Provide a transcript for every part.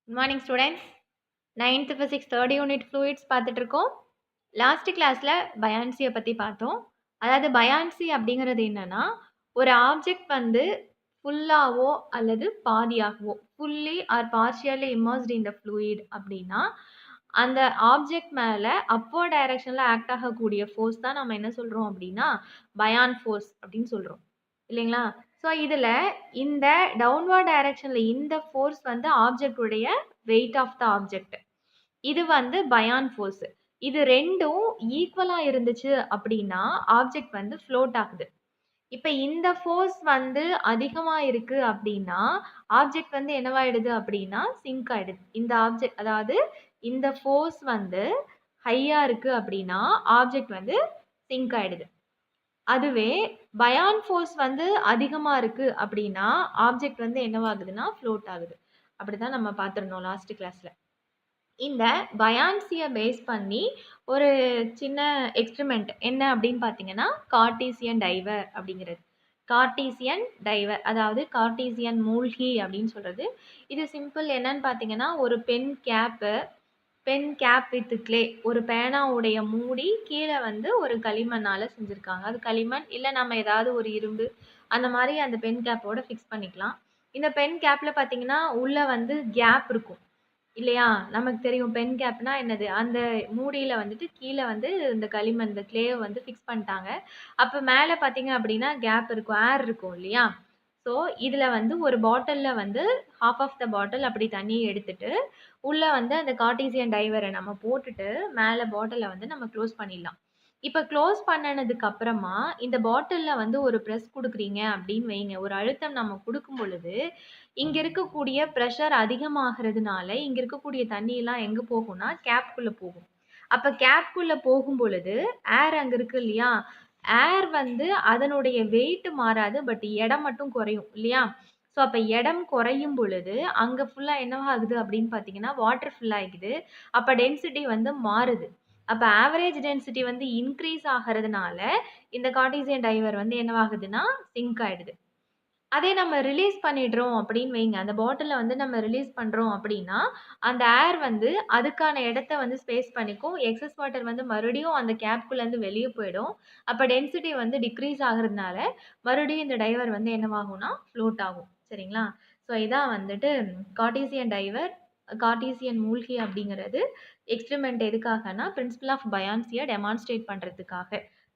Good morning students. 9th physics third unit fluids பார்த்துட்டு இருக்கோம். Last கிளாஸில் பயான்சியை பற்றி பார்த்தோம். அதாவது பயான்சி அப்படிங்கிறது என்னன்னா, ஒரு ஆப்ஜெக்ட் வந்து ஃபுல்லாவோ அல்லது பாதியாகவோ fully or partially immersed in the fluid அப்படின்னா, அந்த ஆப்ஜெக்ட் மேலே அப்வர்ட் டைரக்ஷனில் ஆக்ட் ஆகக்கூடிய ஃபோர்ஸ் தான் நம்ம என்ன சொல்கிறோம் அப்படின்னா பயான் ஃபோர்ஸ் அப்படின்னு சொல்கிறோம் இல்லைங்களா? ஸோ இதில் இந்த டவுன்வர்ட் டைரக்ஷனில் இந்த ஃபோர்ஸ் வந்து ஆப்ஜெக்ட் உடைய வெயிட் ஆஃப் த ஆப்ஜெக்ட். இது வந்து பயான் ஃபோர்ஸ். இது ரெண்டும் ஈக்குவலா இருந்துச்சு அப்படின்னா ஆப்ஜெக்ட் வந்து ஃப்ளோட் ஆகுது. இப்ப இந்த ஃபோர்ஸ் வந்து அதிகமா இருக்கு அப்படின்னா ஆப்ஜெக்ட் வந்து என்னவாயிடுது அப்படின்னா சிங்க் ஆயிடுது. இந்த ஆப்ஜெக்ட் அதாவது இந்த ஃபோர்ஸ் வந்து ஹையா இருக்கு அப்படின்னா ஆப்ஜெக்ட் வந்து சிங்க் ஆயிடுது. அதுவே பயான் ஃபோர்ஸ் வந்து அதிகமா இருக்கு அப்படின்னா ஆப்ஜெக்ட் வந்து என்னவாகுதுன்னா ஃப்ளோட் ஆகுது. அப்படிதான் நம்ம பார்த்திருந்தோம் லாஸ்ட் கிளாஸ்ல. இந்த பயான்சியை பேஸ் பண்ணி ஒரு சின்ன எக்ஸ்பெரிமெண்ட் என்ன அப்படின்னு பார்த்தீங்கன்னா கார்ட்டீசியன் டைவர் அப்படிங்கிறது. கார்ட்டீசியன் டைவர் அதாவது கார்ட்டீசியன் மூழ்கி அப்படின்னு சொல்றது. இது சிம்பிள் என்னன்னு பார்த்தீங்கன்னா ஒரு பென் கேப் வித் கிளே, ஒரு பேனாவுடைய மூடி கீழே வந்து ஒரு களிமண்ணால செஞ்சுருக்காங்க. அது களிமண் இல்லை நம்ம ஏதாவது ஒரு இரும்பு அந்த மாதிரி அந்த பென் கேப்போட ஃபிக்ஸ் பண்ணிக்கலாம். இந்த பென் கேப்பில் பார்த்தீங்கன்னா உள்ளே வந்து கேப் இருக்கும் இல்லையா? நமக்கு தெரியும் பென் கேப்னா என்னது? அந்த மூடியில வந்துட்டு கீழ வந்து இந்த களிமண், இந்த க்ளேவ வந்து ஃபிக்ஸ் பண்ணிட்டாங்க. அப்ப மேல பார்த்தீங்க அப்படின்னா கேப் இருக்கும். ஏர் இருக்கும் இல்லையா? ஸோ, இதுல வந்து ஒரு பாட்டில்ல வந்து ஹால்ஃப் ஆஃப் த பாட்டில் அப்படி தண்ணிய எடுத்துட்டு, உள்ள வந்து அந்த கார்ட்டீசியன் டைவர நம்ம போட்டுட்டு, மேல பாட்டில வந்து நம்ம க்ளோஸ் பண்ணிடலாம். இப்ப க்ளோஸ் பண்ணுனதுக்கு அப்புறமா, இந்த பாட்டில்ல வந்து ஒரு பிரஸ் குடுக்குறீங்க அப்படின்னு வைங்க. ஒரு அழுத்தம் நம்ம குடுக்கும் பொழுது, இங்க இருக்கக்கூடிய பிரஷர் அதிகமாகிறதுனால, இங்க இருக்கக்கூடிய தண்ணியெல்லாம் எங்க போகும்னா, கேப்க்குள்ள போகும். அப்ப கேப்க்குள்ள போகும் பொழுது, ஏர் அங்க இருக்கு இல்லையா? ஏர் வந்து அதனுடைய வெயிட் மாறாது. பட் எடை மட்டும் குறையும் இல்லையா? ஸோ, அப்ப எடம் குறையும் பொழுது, அங்க ஃபுல்லா என்னவாகுது அப்படின்னு பார்த்தீங்கன்னா, வாட்டர் ஃபில் ஆயிக்குது. அப்ப டென்சிட்டி வந்து மாறுது. அப்ப ஆவரேஜ் டென்சிட்டி வந்து இன்கிரீஸ் ஆகறதுனால, இந்த கார்ட்டீசியன் டைவர் வந்து என்னவாகுதுன்னா, சிங்க் ஆயிடுது. அதே நம்ம ரிலீஸ் பண்ணிடுறோம் அப்படின்னு வைங்க. அந்த பாட்டில வந்து நம்ம ரிலீஸ் பண்றோம் அப்படின்னா, அந்த ஏர் வந்து அதுக்கான இடத்த வந்து ஸ்பேஸ் பண்ணிக்கும். எக்ஸஸ் வாட்டர் வந்து மறுபடியும் அந்த கேப்க்குள்ளேருந்து வெளிய போயிடும். அப்ப டென்சிட்டி வந்து டிக்ரீஸ் ஆகுறதுனால, மறுபடியும் இந்த டைவர் வந்து என்னவாகும்னா, ஃப்ளோட் ஆகும். சரிங்களா? ஸோ இதான் வந்துட்டு கார்ட்டீசியன் டைவர், கார்ட்டீசியன் மூழ்கி அப்படிங்கிறது எக்ஸ்பெரிமெண்ட் எதுக்காகன்னா, பிரின்சிபல் ஆஃப் பயான்சிய டெமான்ஸ்ட்ரேட் பண்றதுக்காக.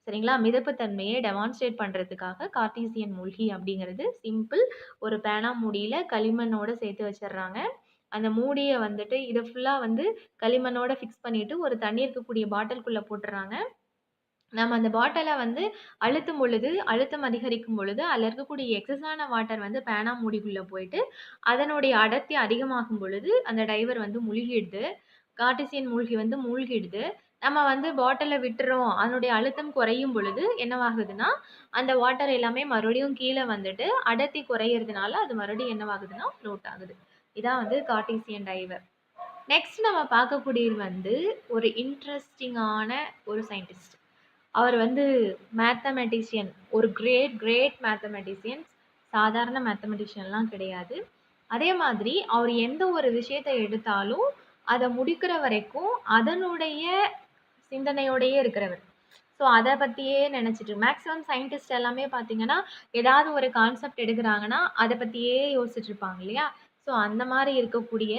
சரிங்களா? மிதப்புத்தன்மையை டெமான்ஸ்ட்ரேட் பண்றதுக்காக கார்ட்டீசியன் மூழ்கி அப்படிங்கிறது சிம்பிள். ஒரு பேனா மூடியில களிமண்ணோட சேர்த்து வச்சுடுறாங்க. அந்த மூடிய வந்துட்டு இத ஃபுல்லா வந்து களிமண்ணோட ஃபிக்ஸ் பண்ணிட்டு, ஒரு தண்ணி இருக்கக்கூடிய பாட்டிலுக்குள்ள போட்டுர்றாங்க. நம்ம அந்த பாட்டில வந்து அழுத்தும் பொழுது, அழுத்தம் அதிகரிக்கும் பொழுது, அதில இருக்கக்கூடிய எக்ஸஸான வாட்டர் வந்து பேனா மூடிக்குள்ள போயிட்டு, அதனுடைய அடர்த்தி அதிகமாகும் பொழுது, அந்த டைவர் வந்து முழுகிடுது. கார்ட்டீசியன் மூழ்கி வந்து மூழ்கிடுது. நம்ம வந்து பாட்டில விட்டுறோம். அதனுடைய அழுத்தம் குறையும் பொழுது என்னவாகுதுன்னா, அந்த வாட்டர் எல்லாமே மறுபடியும் கீழ வந்துட்டு, அடர்த்தி குறையிறதுனால அது மறுபடியும் என்னவாகுதுன்னா, ஃப்ளோட் ஆகுது. இதான் வந்து கார்ட்டீசியன் டைவர். நெக்ஸ்ட் நம்ம பார்க்கக்கூடியது வந்து ஒரு இன்ட்ரஸ்டிங்கான ஒரு சயின்டிஸ்ட். அவர் வந்து மேத்தமெட்டிஷியன். ஒரு கிரேட் மேத்தமெட்டிஷியன்ஸ். சாதாரண மேத்தமெட்டிஷியன்லாம் கிடையாது. அதே மாதிரி அவர் எந்த ஒரு விஷயத்த எடுத்தாலும், அத முடிக்கிற வரைக்கும் அதனுடைய சிந்தனையோடயே இருக்கிறவர். ஸோ அத பத்தியே நினைச்சுட்டு மேக்ஸிமம் சயின்டிஸ்ட் எல்லாமே பார்த்தீங்கன்னா, ஏதாவது ஒரு கான்செப்ட் எடுக்குறாங்கன்னா, அத பத்தியே யோசிச்சுட்டு இருப்பாங்க இல்லையா? ஸோ அந்த மாரி இருக்கக்கூடிய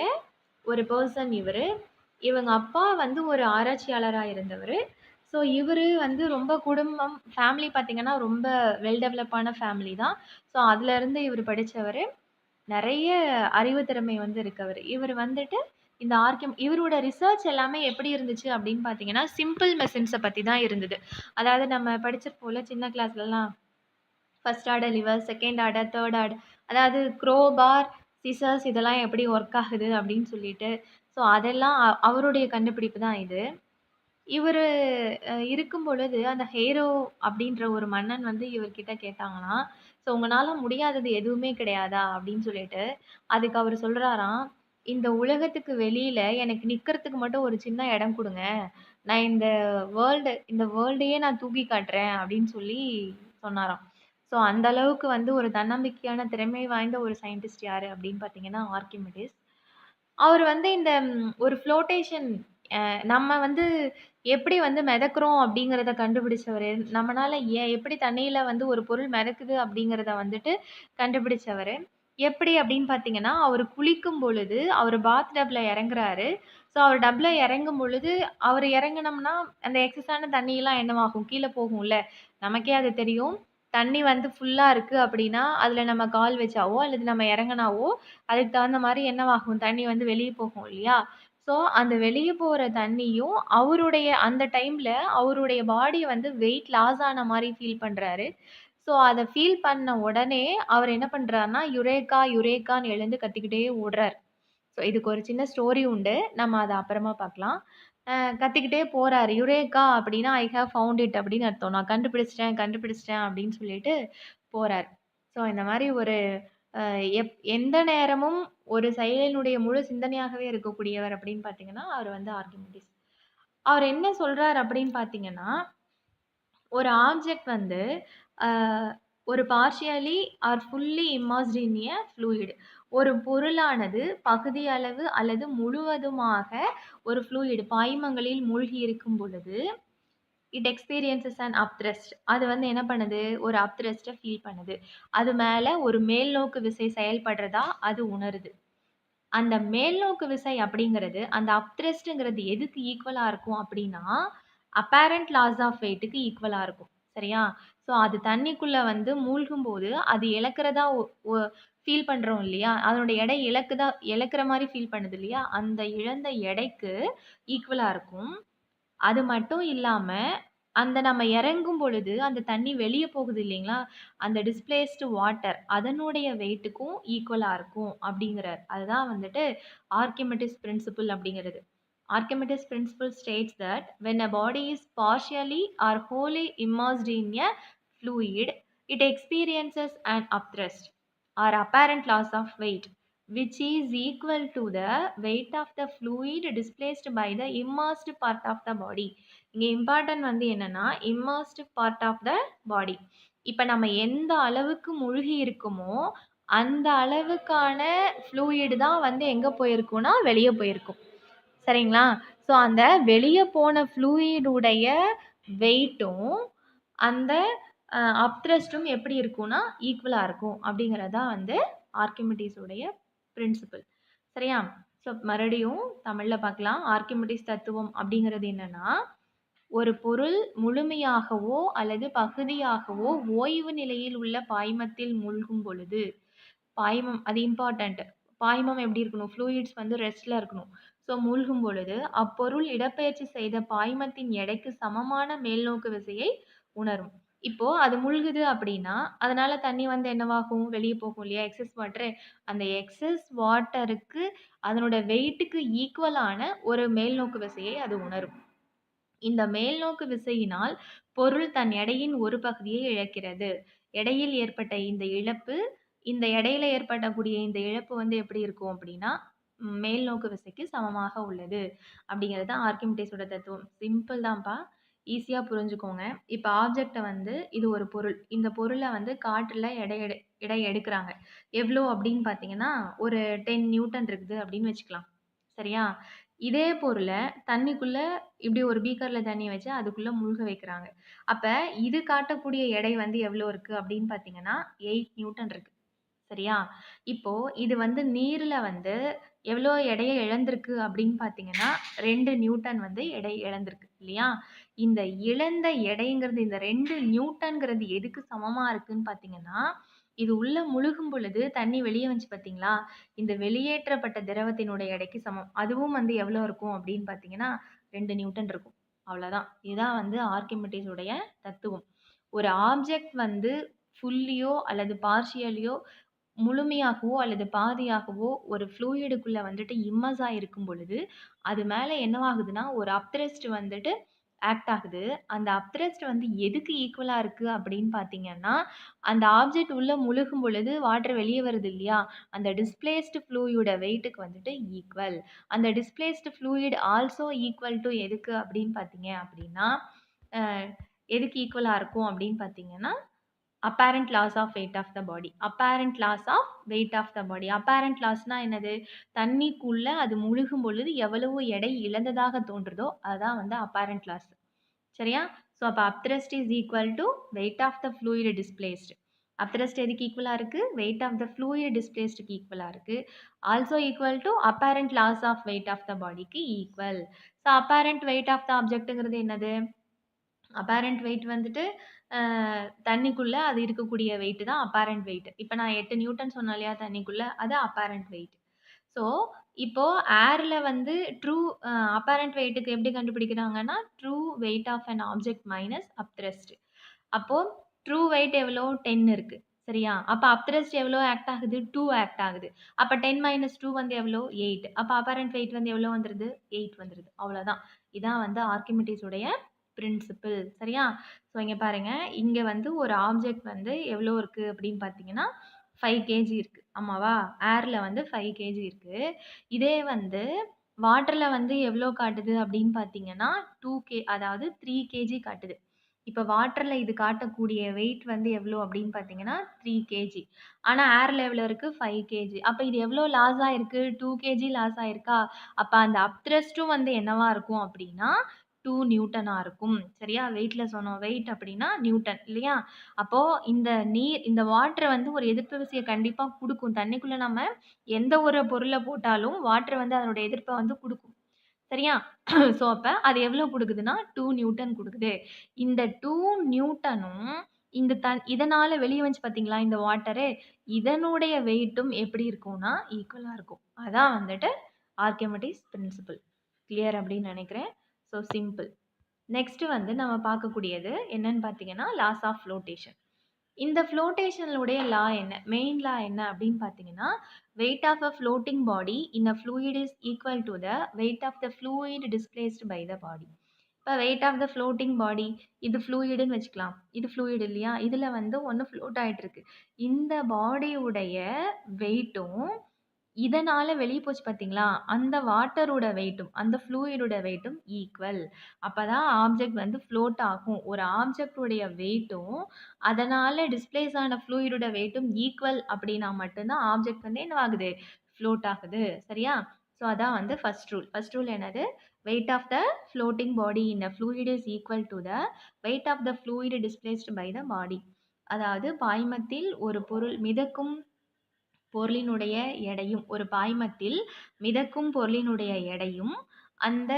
ஒரு பெர்சன் இவரு. இவங்க அப்பா வந்து ஒரு ஆராய்ச்சியாளரா இருந்தவரு. ஸோ இவரு வந்து ரொம்ப குடும்பம், ஃபேமிலி பார்த்தீங்கன்னா, ரொம்ப வெல் டெவலப்பான ஃபேமிலி தான். ஸோ அதுலருந்து இவரு படிச்சவரு. நெறைய அறிவு திறமை வந்து இருக்கவரு. இவரு வந்துட்டு இந்த இவரோட ரிசர்ச் எல்லாமே எப்படி இருந்துச்சு அப்படின்னு பார்த்தீங்கன்னா, சிம்பிள் மெஷின்ஸ பத்தி தான் இருந்தது. அதாவது நம்ம படிச்சிருப்போம்ல சின்ன கிளாஸ்லலாம். First order lever, second order, third order. அதாவது க்ரோபார், சிசர்ஸ் இதெல்லாம் எப்படி ஒர்க் ஆகுது அப்படின்னு சொல்லிட்டு. ஸோ அதெல்லாம் அவருடைய கண்டுபிடிப்பு தான் இது. இவரு இருக்கும் பொழுது, அந்த ஹேரோ அப்படின்ற ஒரு மன்னன் வந்து இவர்கிட்ட கேட்டாங்களாம், "ஸோ உங்கனால முடியாதது எதுவுமே கிடையாதா?" அப்படின்னு சொல்லிட்டு. அதுக்கு அவரு சொல்றாராம், "இந்த உலகத்துக்கு வெளியில எனக்கு நிக்கிறதுக்கு மட்டும் ஒரு சின்ன இடம் குடுங்க. நான் இந்த வேர்ல்டையே நான் தூக்கி காட்டுறேன்." அப்படின்னு சொல்லி சொன்னாராம். ஸோ அந்த அளவுக்கு வந்து ஒரு தன்னம்பிக்கையான திறமை வாய்ந்த ஒரு சயின்டிஸ்ட் யாரு அப்படின்னு பார்த்தீங்கன்னா, ஆர்க்கிமிடிஸ். அவரு வந்து இந்த ஒரு ஃப்ளோட்டேஷன் நம்ம வந்து எப்படி வந்து மிதக்குறோம் அப்படிங்கிறத கண்டுபிடிச்சவரு. நம்மனால எப்படி தண்ணீல வந்து ஒரு பொருள் மிதக்குது அப்படிங்கிறத வந்துட்டு கண்டுபிடிச்சவரு. எப்படி அப்படின்னு பார்த்தீங்கன்னா, அவரு குளிக்கும் பொழுது, அவரு பாத் டப்ல இறங்குறாரு. ஸோ, அவர் டப்ல இறங்கும் பொழுது, அவரு இறங்குனோம்னா, அந்த எக்ஸஸான தண்ணிலாம் என்னவாகும்? கீழ போகும்ல. நமக்கே அது தெரியும். தண்ணி வந்து ஃபுல்லா இருக்கு அப்படின்னா, அதுல நம்ம கால் வச்சாவோ, அல்லது நம்ம இறங்குனாவோ, அதுக்கு தகுந்த மாரி என்னவாகும்? தண்ணி வந்து வெளிய போகும் இல்லையா? ஸோ, அந்த வெளிய போற தண்ணியும், அவருடைய அந்த டைம்ல அவருடைய பாடி வந்து வெயிட் லாஸ் ஆன மாரி ஃபீல் பண்றாரு. ஸோ, அத ஃபீல் பண்ண உடனே, அவர் என்ன பண்றாருன்னா, யுரேகா! யுரேகான்னு எழுந்து கத்திக்கிட்டே ஓடுறாரு. ஸோ, இதுக்கு ஒரு சின்ன ஸ்டோரி உண்டு. நம்ம அத அப்புறமா பார்க்கலாம். கத்திக்கிட்டே போறாரு. யுரேகா! அப்படின்னா, ஐ ஹேவ் ஃபவுண்ட் இட் அப்படின்னு அர்த்தம். நான் கண்டுபிடிச்சுட்டேன், கண்டுபிடிச்சுட்டேன் அப்படின்னு சொல்லிட்டு போறாரு. ஸோ, இந்த மாரி ஒரு அ எந்த நேரமும் ஒரு செயலினுடைய முழு சிந்தனையாகவே இருக்கக்கூடியவர் அப்படின்னு பார்த்தீங்கன்னா, அவரு வந்து ஆர்க்கிமிடிஸ். அவர் என்ன சொல்றாரு அப்படின்னு பார்த்தீங்கன்னா, ஒரு ஆப்ஜெக்ட் வந்து அ ஒரு பார்ஷியலி ஆர் ஃபுல்லி இம்மர்ஸ்ட் இன் எ ஃப்ளூயிட். ஒரு பொருளானது பகுதியளவு அல்லது முழுவதுமாக ஒரு ஃப்ளூயிட் பாய்மங்களில் மூழ்கி இருக்கும் பொழுது, இட் எக்ஸ்பீரியன்ஸஸ் அன் அப்த்ரஸ்ட். அது வந்து என்ன பண்ணுது? ஒரு அப்த்ரஸ்ட்ட ஃபீல் பண்ணுது. அது மேல ஒரு மேல்நோக்கு விசை செயல்படுறதா அது உணருது. அந்த மேல்நோக்கு விசை அப்படிங்கிறது, அந்த அப்த்ரஸ்ட்ங்கிறது எதுக்கு ஈக்குவலா இருக்கும் அப்படின்னா, அப்பேரன்ட் லாஸ் ஆஃப் வெயிட்க்கு ஈக்குவலா இருக்கும். சரியா? ஸோ அது தண்ணிக்குள்ள வந்து மூழ்கும்போது, அது இழக்கிறதா ஒ ஒ ஃபீல் பண்றோம் இல்லையா? அதனுடைய எடை இழக்கிற மாரி ஃபீல் பண்ணுது இல்லையா? அந்த இழந்த எடைக்கு ஈக்குவலா இருக்கும். அது மட்டும் இல்லாம, அந்த நம்ம இறங்கும் பொழுது, அந்த தண்ணி வெளிய போகுது இல்லைங்களா? அந்த டிஸ்பிளேஸ்டு வாட்டர் அதனுடைய வெயிட்டுக்கும் ஈக்குவலா இருக்கும் அப்படிங்கிறார். அதுதான் வந்துட்டு ஆர்க்கிமெடிஸ் பிரின்சிபிள் அப்படிங்கிறது. Archimedes principle states that when a body is partially or wholly immersed in a fluid, it experiences an upthrust or apparent loss of weight, which is equal to the weight of the fluid displaced by the immersed part of the body. இங்க important வந்து என்னன்னா immersed part of the body. இப்ப நம்ம எந்த அளவுக்கு மூழ்கி இருக்குமோ அந்த அளவுக்கான fluid தான் வந்து எங்க போயிருக்கும்னா வெளிய போயிருக்கும். சரிங்களா? ஸோ, அந்த வெளிய போன ஃப்ளூயிட் உடைய வெயிட்டும், அந்த அப்த்ரஸ்ட்டும் எப்படி இருக்கும்னா, ஈக்குவலா இருக்கும். அப்படிங்கிறது தான் வந்து ஆர்க்கிமிடிஸ் உடைய பிரின்சிபிள். சரியா? ஸோ, மறுபடியும் தமிழ்ல பார்க்கலாம். ஆர்க்கிமிடிஸ் தத்துவம் அப்படிங்கிறது என்னன்னா, ஒரு பொருள் முழுமையாகவோ அல்லது பகுதியாகவோ ஓய்வு நிலையில் உள்ள பாய்மத்தில் மூழ்கும் பொழுது பாய்மம் அது இம்பார்ட்டன்ட். பாய்மம் எப்படி இருக்கணும்? ஃப்ளூயிட்ஸ் வந்து ரெஸ்ட்ல இருக்கணும். ஸோ மூழ்கும் பொழுது, அப்பொருள் இடப்பெயர்ச்சி செய்த பாய்மத்தின் எடைக்கு சமமான மேல்நோக்கு விசையை உணரும். இப்போ அது முழுகுது அப்படின்னா, அதனால தண்ணி வந்து என்னவாகும்? வெளிய போகும் இல்லையா? Excess water. அந்த எக்ஸஸ் வாட்டருக்கு அதனோட வெயிட்டுக்கு ஈக்குவலான ஒரு மேல்நோக்கு விசையை அது உணரும். இந்த மேல்நோக்கு விசையினால் பொருள் தன் எடையின் ஒரு பகுதியை இழக்கிறது. எடையில் ஏற்பட்ட இந்த இழப்பு, இந்த எடையில ஏற்படக்கூடிய இந்த இழப்பு வந்து எப்படி இருக்கும் அப்படின்னா, மேல்நோக்கு விசைக்கு சமமாக உள்ளது. அப்படிங்கிறது தான் ஆர்க்கிமிடிஸோட தத்துவம். சிம்பிள் தான்ப்பா. ஈஸியா புரிஞ்சுக்கோங்க. இப்ப ஆப்ஜெக்ட்ட வந்து இது ஒரு பொருள். இந்த பொருள வந்து காற்றுல எடை எடுக்குறாங்க. எவ்ளோ அப்படின்னு பார்த்தீங்கன்னா, ஒரு 10 நியூட்டன் இருக்குது அப்படின்னு வச்சுக்கலாம். சரியா? இதே பொருள தண்ணிக்குள்ள இப்படி ஒரு பீக்கர்ல தண்ணிய வச்சு அதுக்குள்ள முழுக வைக்கிறாங்க. அப்ப இது காட்டக்கூடிய எடை வந்து எவ்வளோ இருக்கு அப்படின்னு பார்த்தீங்கன்னா, 8 நியூட்டன் இருக்கு. சரியா? இப்போ இது வந்து நீர்ல வந்து எவ்வளோ எடைய இழந்திருக்கு அப்படின்னு பார்த்தீங்கன்னா, 2 நியூட்டன் வந்து எடை இழந்திருக்கு இல்லையா? இந்த இழந்த எடைங்கிறது இந்த 2 நியூட்டன்ங்கிறது எதுக்கு சமமா இருக்குன்னு பார்த்தீங்கன்னா, இது உள்ள முழுகும் பொழுது தண்ணி வெளிய வந்துச்சு பார்த்தீங்களா? இந்த வெளியேற்றப்பட்ட திரவத்தினுடைய எடைக்கு சமம். அதுவும் வந்து எவ்வளோ இருக்கும் அப்படின்னு பார்த்தீங்கன்னா, 2 நியூட்டன் இருக்கும். அவ்வளோதான். இதுதான் வந்து ஆர்க்கிமிடிஸ் உடைய தத்துவம். ஒரு ஆப்ஜெக்ட் வந்து ஃபுல்லியோ அல்லது பார்ஷியலியோ முழுமையாகவோ அல்லது பாதியாகவோ ஒரு ஃப்ளூயிடுக்குள்ள வந்துட்டு இம்மர்ஸ் ஆயிருக்கும் பொழுது, அது மேல என்னவாகுதுன்னா, ஒரு அப்த்ரஸ்ட் வந்துட்டு ஆக்ட் ஆகுது. அந்த அப்த்ரஸ்ட் வந்து எதுக்கு ஈக்குவலா இருக்கு அப்படின்னு பார்த்தீங்கன்னா, அந்த ஆப்ஜெக்ட் உள்ள முழுகும் பொழுது வாட்டர் வெளிய வருது இல்லையா? அந்த டிஸ்பிளேஸ்டு ஃப்ளூயிட வெயிட்டுக்கு வந்துட்டு ஈக்குவல். அந்த displaced fluid also equal to எதுக்கு அப்படின்னு பார்த்தீங்க அப்படின்னா, அ எதுக்கு ஈக்குவலா இருக்கும் அப்படின்னு பார்த்தீங்கன்னா, apparent loss of weight of the body. Apparent loss of weight of the body. Apparent லாஸ்னா என்னது? தண்ணிக்குள்ள அது முழுகும் பொழுது எவ்வளவு எடை இழந்ததாக தோன்றுதோ அதுதான் வந்து அப்பேரண்ட் லாஸ். சரியா? ஸோ அப்ப upthrust is equal to weight of the fluid displaced. Upthrust எதுக்கு ஈக்குவலா இருக்கு? வெயிட் ஆஃப் த ஃப்ளூயிட் டிஸ்பிளேஸ்டுக்கு ஈக்குவலா இருக்கு. Also equal to apparent loss of weight of the பாடிக்கு equal. So apparent weight of the ஆப்ஜெக்ட்ங்கிறது என்னது? அப்பேரண்ட் வெயிட் வந்துட்டு தண்ணிக்குள்ள அது இருக்கக்கூடிய வெயிட் தான் அப்பேரண்ட் வெயிட். இப்போ நான் 8 நியூட்டன் சொன்னேன் இல்லையா தண்ணிக்குள்ள, அது அப்பேரண்ட் வெயிட். ஸோ இப்போ ஏர்ல வந்து ட்ரூ அப்பேரண்ட் வெயிட்டுக்கு எப்படி கண்டுபிடிக்கிறாங்கன்னா, true weight of an object minus upthrust. அப்போ ட்ரூ வெயிட் எவ்வளோ? 10 இருக்கு. சரியா? அப்ப அப்த்ரஸ்ட் எவ்வளோ ஆக்ட் ஆகுது? 2 ஆக்ட் ஆகுது. அப்ப 10 மைனஸ் 2 வந்து எவ்வளோ? 8. அப்ப அப்பேரண்ட் வெயிட் வந்து எவ்வளோ வந்துருது? 8 வந்துருது. அவ்வளோதான். இதான் வந்து ஆர்க்கிமிடிஸ் உடைய பிரின்சிபிள். சரியா? ஸோ இங்க பாருங்க. இங்க வந்து ஒரு ஆப்ஜெக்ட் வந்து எவ்வளோ இருக்கு அப்படின்னு பார்த்தீங்கன்னா, 5 கேஜி இருக்கு. ஆமாவா? ஏர்ல வந்து 5 கேஜி இருக்கு. இதே வந்து வாட்டர்ல வந்து எவ்வளோ காட்டுது அப்படின்னு பார்த்தீங்கன்னா, அதாவது 3 கேஜி காட்டுது. இப்ப வாட்டர்ல இது காட்டக்கூடிய வெயிட் வந்து எவ்வளோ அப்படின்னு பார்த்தீங்கன்னா, 3 கேஜி. ஆனா ஏர்ல எவ்வளோ இருக்கு? 5 கேஜி. அப்ப இது எவ்வளோ லாஸ் ஆயிருக்கு? 2 கேஜி லாஸ் ஆயிருக்கா? அப்ப அந்த அப்த்ரஸ்ட்டும் வந்து என்னவா இருக்கும் அப்படின்னா, 2 நியூட்டனா இருக்கும். சரியா? வெயிட்ல சொன்னோம். வெயிட் அப்படின்னா நியூட்டன் இல்லையா? அப்போ இந்த வாட்டர் வந்து ஒரு எதிர்ப்பு விசைய கண்டிப்பா குடுக்கும். தண்ணிக்குள்ள நம்ம எந்த ஒரு பொருள போட்டாலும் வாட்டர் வந்து அதனுடைய எதிர்ப்ப வந்து குடுக்கும். சரியா? ஸோ அப்ப அது எவ்வளோ குடுக்குதுன்னா, 2 நியூட்டன் குடுக்குது. இந்த 2 நியூட்டனும் இதனால வெளிய வந்துச்சு பார்த்தீங்களா, இந்த வாட்டரு. இதனுடைய வெயிட்டும் எப்படி இருக்கும்னா, ஈக்குவலா இருக்கும். அதான் வந்துட்டு ஆர்க்கிமிடிஸ் பிரின்சிபிள். கிளியர் அப்படின்னு நினைக்கிறேன். So simple. நெக்ஸ்ட் வந்து நம்ம பார்க்கக்கூடியது என்னன்னு பார்த்தீங்கன்னா, லாஸ் ஆஃப் ஃப்ளோட்டேஷன். இந்த ஃப்ளோட்டேஷனுடைய லா என்ன? மெயின் லா என்ன அப்படின்னு பார்த்தீங்கன்னா, weight of a floating body in a fluid is equal to the weight of the fluid displaced by the body. இப்போ weight of the floating body இது ஃப்ளூயிடுன்னு வச்சுக்கலாம். இது ஃப்ளூயிட் இல்லையா? இதில வந்து ஒண்ணு ஃப்ளோட் ஆயிட்டு இருக்கு. இந்த பாடியுடைய வெயிட்டும் இதனால வெளிய போச்சு பார்த்தீங்களா? அந்த வாட்டரோட வெயிட்டும், அந்த ஃப்ளூயிடோட வெயிட்டும் ஈக்குவல். அப்பதான் ஆப்ஜெக்ட் வந்து ஃப்ளோட் ஆகும். ஒரு ஆப்ஜெக்ட் உடைய வெயிட்டும், அதனால டிஸ்பிளேஸ் ஆன ஃப்ளூயிடோட வெயிட்டும் ஈக்குவல் அப்படின்னா மட்டும் தான் ஆப்ஜெக்ட் வந்து என்னவாகுது? ஃப்ளோட் ஆகுது. சரியா? ஸோ அதான் வந்து ஃபர்ஸ்ட் ரூல். ஃபர்ஸ்ட் ரூல் என்னது? Weight of the floating body in a fluid is equal to the weight of the fluid displaced by the body. அதாவது பாய்மத்தில் ஒரு பொருள் மிதக்கும் பொருளினுடைய எடையும் ஒரு பாய்மத்தில் மிதக்கும் பொருளினுடைய எடையும் அந்த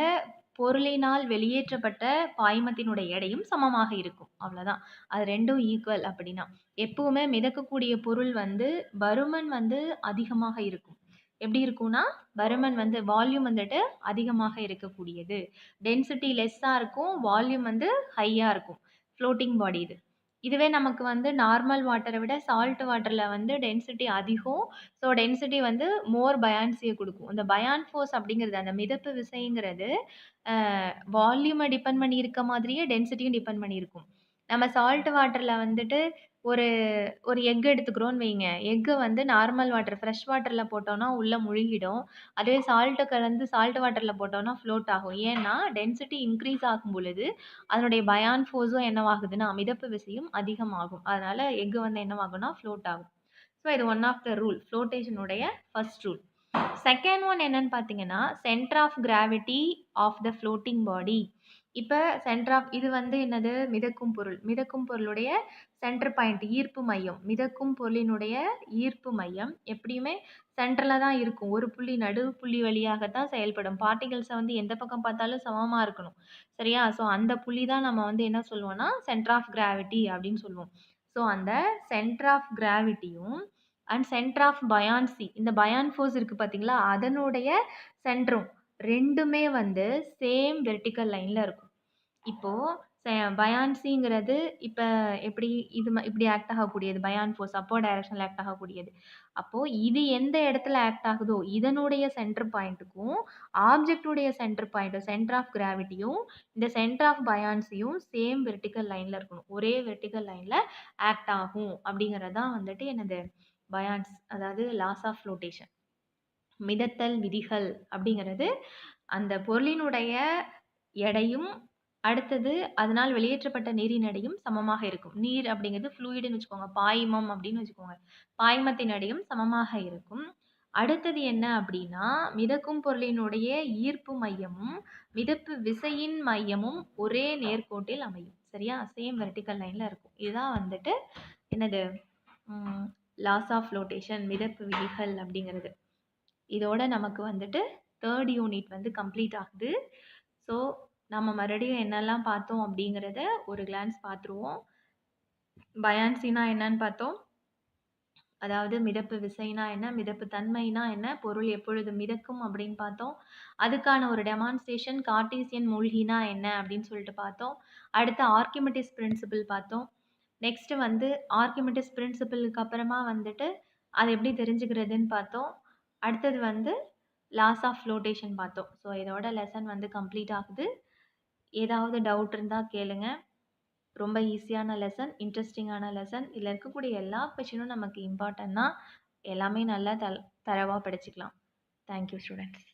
பொருளினால் வெளியேற்றப்பட்ட பாய்மத்தினுடைய எடையும் சமமாக இருக்கும். அவ்வளோதான். அது ரெண்டும் ஈக்குவல் அப்படின்னா. எப்பவுமே மிதக்கக்கூடிய பொருள் வந்து பருமன் வந்து அதிகமாக இருக்கும். எப்படி இருக்கும்னா, பருமன் வந்து வால்யூம் வந்துட்டு அதிகமாக இருக்கக்கூடியது. டென்சிட்டி லெஸ்ஸா இருக்கும். வால்யூம் வந்து ஹையா இருக்கும். ஃப்ளோட்டிங் பாடி இது. இதுவே நமக்கு வந்து நார்மல் வாட்டர விட சால்ட் வாட்டர்ல வந்து டென்சிட்டி அதிகம். ஸோ டென்சிட்டி வந்து மோர் பயான்சிய குடுக்கும். இந்த பயான் ஃபோர்ஸ் அப்படிங்கிறது அந்த மிதப்பு விசைங்கிறது வால்யூம டிபெண்ட் பண்ணி இருக்க மாதிரியே டென்சிட்டியும் டிபெண்ட் பண்ணி இருக்கும். நம்ம சால்ட் வாட்டர்ல வந்துட்டு ஒரு ஒரு எக் எடுத்துக்கிறோம்னு வைங்க. எக்க வந்து நார்மல் வாட்டர், ஃப்ரெஷ் வாட்டர்ல போட்டோம்னா உள்ள முழுகிடும். அதுவே சால்ட் கலந்து சால்ட் வாட்டர்ல போட்டோம்னா ஃப்ளோட் ஆகும். ஏன்னா, டென்சிட்டி இன்கிரீஸ் ஆகும் பொழுது, அதனுடைய பயான் ஃபோர்ஸும் என்னவாகுதுன்னா, மிதப்பு விசையும் அதிகமாகும். அதனால எக் வந்து என்னவாகும்னா, ஃப்ளோட் ஆகும். ஸோ இது ஒன் ஆஃப் த ரூல். ஃப்ளோட்டேஷனுடைய ஃபர்ஸ்ட் ரூல். செகண்ட் ஒன் என்னன்னு பார்த்தீங்கன்னா, centre of gravity of the floating body. இப்ப சென்டர் ஆஃப் இது வந்து என்னது? மிதக்கும் பொருள். மிதக்கும் பொருளுடைய சென்டர் பாயிண்ட் ஈர்ப்பு மையம். மிதக்கும் பொருளினுடைய ஈர்ப்பு மையம் எப்படியுமே சென்டர்ல தான் இருக்கும். ஒரு புள்ளி நடு புள்ளி வழியாக தான் செயல்படும். பார்ட்டிகிள்ஸ வந்து எந்த பக்கம் பார்த்தாலும் சமமா இருக்கணும். சரியா? ஸோ அந்த புள்ளி தான் நம்ம வந்து என்ன சொல்லுவோம்னா, சென்டர் ஆஃப் கிராவிட்டி அப்படின்னு சொல்லுவோம். ஸோ அந்த சென்டர் ஆஃப் கிராவிட்டியும் அண்ட் சென்டர் ஆஃப் பயான்சி இந்த பயான் ஃபோர்ஸ் இருக்கு பார்த்தீங்களா? அதனுடைய சென்டரும் 2மே வந்து சேம் வெர்டிக்கல் லைன்ல இருக்கும். இப்போ பயான்சிங்கிறது இப்ப எப்படி இப்படி ஆக்ட் ஆகக்கூடியது பயான் ஃபோர்ஸ் அப்போர்ட் டைரக்ஷன்ல ஆக்ட் ஆகக்கூடியது. அப்போ இது எந்த இடத்துல ஆக்ட் ஆகுதோ இதனுடைய சென்டர் பாயிண்ட்டுக்கும் ஆப்ஜெக்ட்டுடைய சென்டர் பாயிண்ட் சென்டர் ஆஃப் கிராவிட்டியும் இந்த சென்டர் ஆஃப் பயான்சியும் சேம் வெர்டிக்கல் லைன்ல இருக்கணும். ஒரே வெர்டிக்கல் லைன்ல ஆக்ட் ஆகும் அப்படிங்கிறது தான் வந்துட்டு என்னது பயான்ஸ் அதாவது லாஸ் ஆஃப் ஃப்ளோட்டேஷன். மிதத்தல் விதிகள் அப்படிங்கிறது அந்த பொருளினுடைய எடையும் அடுத்தது அதனால் வெளியேற்றப்பட்ட நீரின் எடையும் சமமாக இருக்கும். நீர் அப்படிங்கிறது ஃப்ளூயிடுன்னு வச்சுக்கோங்க. பாய்மம் அப்படின்னு வச்சுக்கோங்க. பாய்மத்தின் எடையும் சமமாக இருக்கும். அடுத்தது என்ன அப்படின்னா, மிதக்கும் பொருளினுடைய ஈர்ப்பு மையமும், மிதப்பு விசையின் மையமும் ஒரே நேர்கோட்டில் அமையும். சரியா? சேம் வெர்டிகல் லைன்ல இருக்கும். இதுதான் வந்துட்டு என்னது? லாஸ் ஆஃப் ஃப்ளோட்டேஷன், மிதப்பு விதிகள் அப்படிங்கிறது. இதோட நமக்கு வந்துட்டு 3rd யூனிட் வந்து கம்ப்ளீட் ஆகுது. ஸோ, நம்ம மறுபடியும் என்னெல்லாம் பார்த்தோம் அப்படிங்கிறத ஒரு கிளான்ஸ் பார்த்துருவோம். பயான்சினா என்னன்னு பார்த்தோம். அதாவது மிதப்பு விசைனா என்ன? மிதப்பு தன்மைனா என்ன? பொருள் எப்பொழுது மிதக்கும் அப்படின்னு பார்த்தோம். அதுக்கான ஒரு டெமான்ஸ்ட்ரேஷன் கார்ட்டீசியன் மூழ்கினா என்ன அப்படின்னு சொல்லிட்டு பார்த்தோம். அடுத்து ஆர்க்கிமிடிஸ் பிரின்சிபிள் பார்த்தோம். நெக்ஸ்ட் வந்து ஆர்க்கிமிடிஸ் பிரின்சிபிளுக்கு அப்புறமா வந்துட்டு அது எப்படி தெரிஞ்சுக்கிறதுன்னு பார்த்தோம். அடுத்தது வந்து லாஸ் ஆஃப் ஃப்ளோட்டேஷன் பார்த்தோம். ஸோ இதோட லெசன் வந்து கம்ப்ளீட் ஆகுது. ஏதாவது டவுட் இருந்தா கேளுங்க. ரொம்ப ஈஸியான லெசன், இன்ட்ரெஸ்டிங்கான லெசன். இதில இருக்கக்கூடிய எல்லா கொஸ்டினும் நமக்கு இம்பார்ட்டன்ட் தான். எல்லாமே நல்லா தரவா படிச்சுக்கலாம். Thank you students.